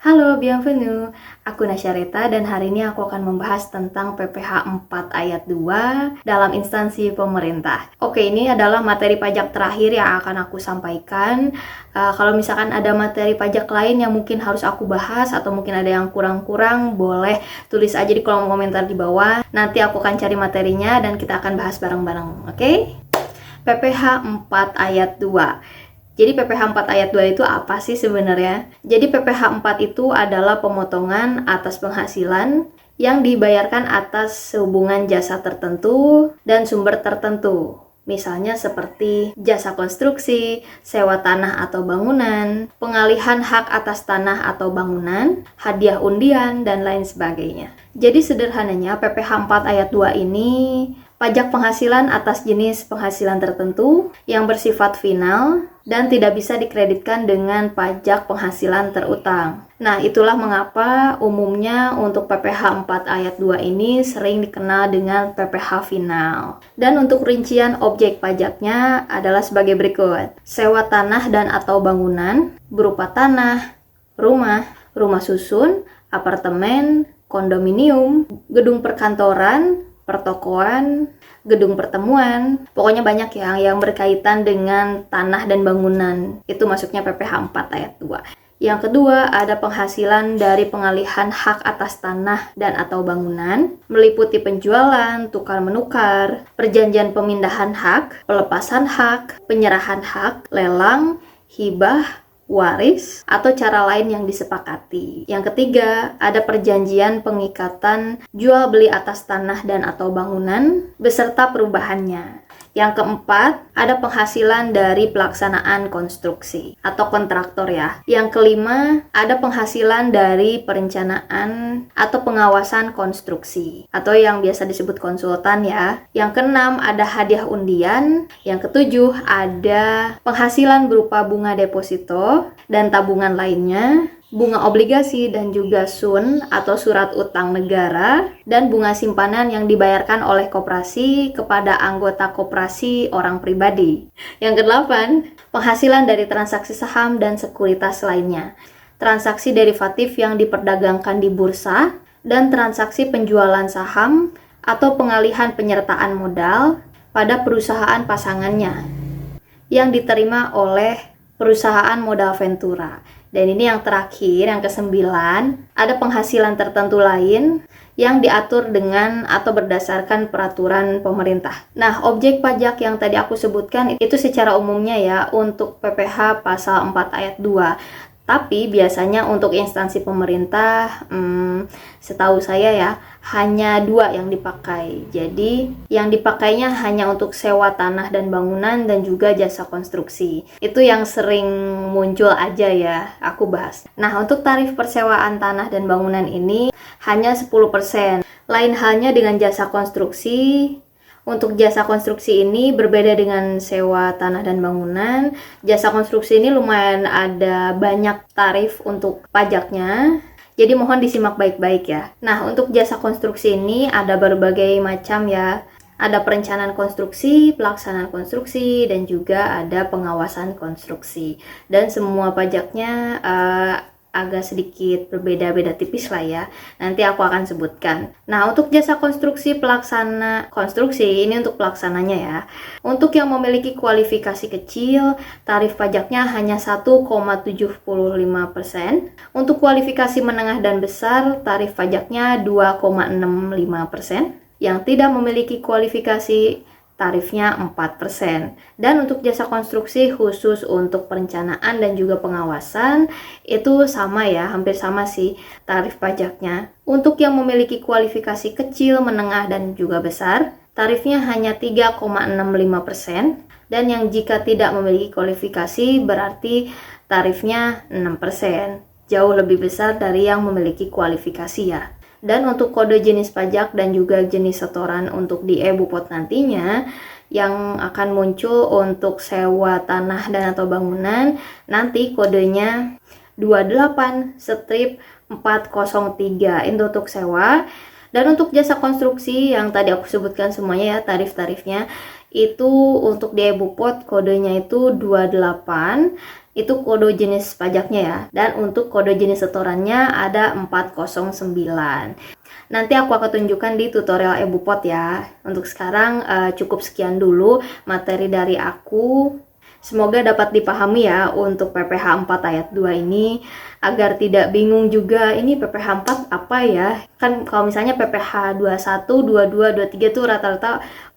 Halo, bienvenue. Aku Nasyareta dan hari ini aku akan membahas tentang PPh 4 ayat 2 dalam instansi pemerintah. Oke, ini adalah materi pajak terakhir yang akan aku sampaikan. Kalau misalkan ada materi pajak lain yang mungkin harus aku bahas atau mungkin ada yang kurang-kurang, boleh tulis aja di kolom komentar di bawah. Nanti aku akan cari materinya dan kita akan bahas bareng-bareng, oke? PPh 4 ayat 2. Jadi PPh 4 ayat 2 itu apa sih sebenarnya? Jadi PPh 4 itu adalah pemotongan atas penghasilan yang dibayarkan atas hubungan jasa tertentu dan sumber tertentu. Misalnya seperti jasa konstruksi, sewa tanah atau bangunan, pengalihan hak atas tanah atau bangunan, hadiah undian, dan lain sebagainya. Jadi sederhananya PPh 4 ayat 2 ini pajak penghasilan atas jenis penghasilan tertentu yang bersifat final dan tidak bisa dikreditkan dengan pajak penghasilan terutang. Nah, itulah mengapa umumnya untuk PPh 4 ayat 2 ini sering dikenal dengan PPh final. Dan untuk rincian objek pajaknya adalah sebagai berikut. Sewa tanah dan atau bangunan berupa tanah, rumah susun, apartemen, kondominium, gedung perkantoran, pertokoan, gedung pertemuan, pokoknya banyak yang berkaitan dengan tanah dan bangunan. Itu masuknya PPh 4 ayat 2. Yang kedua, ada penghasilan dari pengalihan hak atas tanah dan atau bangunan, meliputi penjualan, tukar-menukar, perjanjian pemindahan hak, pelepasan hak, penyerahan hak, lelang, hibah, waris, atau cara lain yang disepakati. Yang ketiga, ada perjanjian pengikatan jual beli atas tanah dan atau bangunan beserta perubahannya. Yang keempat, ada penghasilan dari pelaksanaan konstruksi atau kontraktor ya. Yang kelima, ada penghasilan dari perencanaan atau pengawasan konstruksi atau yang biasa disebut konsultan ya. Yang keenam, ada hadiah undian. Yang ketujuh, ada penghasilan berupa bunga deposito dan tabungan lainnya, bunga obligasi dan juga SUN atau surat utang negara, dan bunga simpanan yang dibayarkan oleh koperasi kepada anggota koperasi orang pribadi. Yang kedelapan, penghasilan dari transaksi saham dan sekuritas lainnya, transaksi derivatif yang diperdagangkan di bursa, dan transaksi penjualan saham atau pengalihan penyertaan modal pada perusahaan pasangannya yang diterima oleh perusahaan modal ventura. Dan ini yang terakhir, yang kesembilan, ada penghasilan tertentu lain yang diatur dengan atau berdasarkan peraturan pemerintah. Nah, objek pajak yang tadi aku sebutkan itu secara umumnya ya untuk PPh pasal 4 ayat 2. Tapi biasanya untuk instansi pemerintah, setahu saya ya, hanya 2 yang dipakai. Jadi yang dipakainya hanya untuk sewa tanah dan bangunan dan juga jasa konstruksi. Itu yang sering muncul aja ya, aku bahas. Nah, untuk tarif persewaan tanah dan bangunan ini hanya 10%. Lain halnya dengan jasa konstruksi. Untuk jasa konstruksi ini berbeda dengan sewa tanah dan bangunan. Jasa konstruksi ini lumayan ada banyak tarif untuk pajaknya. Jadi mohon disimak baik-baik ya. Nah, untuk jasa konstruksi ini ada berbagai macam ya. Ada perencanaan konstruksi, pelaksanaan konstruksi, dan juga ada pengawasan konstruksi. Dan semua pajaknya agak sedikit berbeda-beda tipis lah ya. Nanti aku akan sebutkan. Nah, untuk jasa konstruksi pelaksana konstruksi ini untuk pelaksananya ya. Untuk yang memiliki kualifikasi kecil, tarif pajaknya hanya 1,75%. Untuk kualifikasi menengah dan besar, tarif pajaknya 2,65%. Yang tidak memiliki kualifikasi tarifnya 4%. Dan untuk jasa konstruksi khusus untuk perencanaan dan juga pengawasan itu sama ya, hampir sama sih tarif pajaknya. Untuk yang memiliki kualifikasi kecil, menengah dan juga besar, tarifnya hanya 3,65%. Dan yang jika tidak memiliki kualifikasi berarti tarifnya 6%. Jauh lebih besar dari yang memiliki kualifikasi ya. Dan untuk kode jenis pajak dan juga jenis setoran untuk di e-Bupot nantinya yang akan muncul untuk sewa tanah dan atau bangunan, nanti kodenya 28/403 itu untuk sewa. Dan untuk jasa konstruksi yang tadi aku sebutkan semuanya ya, tarif-tarifnya itu untuk di e-Bupot kodenya itu 28, Itu kode jenis pajaknya ya. Dan untuk kode jenis setorannya ada 409. Nanti aku akan tunjukkan di tutorial EbuPot ya. Untuk sekarang cukup sekian dulu materi dari aku. Semoga dapat dipahami ya untuk PPh 4 ayat 2 ini, agar tidak bingung juga ini PPh 4 apa ya. Kan kalau misalnya PPh 21, 22, 23 tuh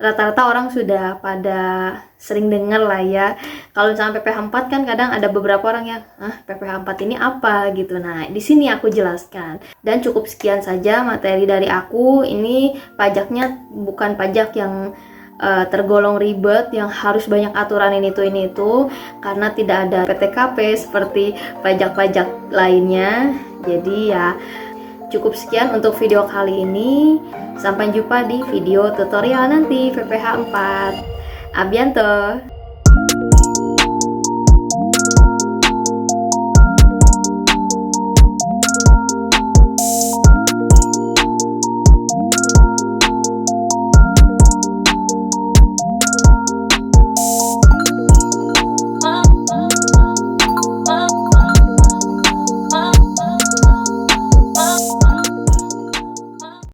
rata-rata orang sudah pada sering dengar lah ya. Kalau misalnya PPh 4 kan kadang ada beberapa orang yang PPh 4 ini apa gitu. Nah, di sini aku jelaskan. Dan cukup sekian saja materi dari aku. Ini pajaknya bukan pajak yang tergolong ribet yang harus banyak aturan ini itu karena tidak ada PTKP seperti pajak-pajak lainnya. Jadi ya cukup sekian untuk video kali ini. Sampai jumpa di video tutorial nanti PPh 4. A bientôt.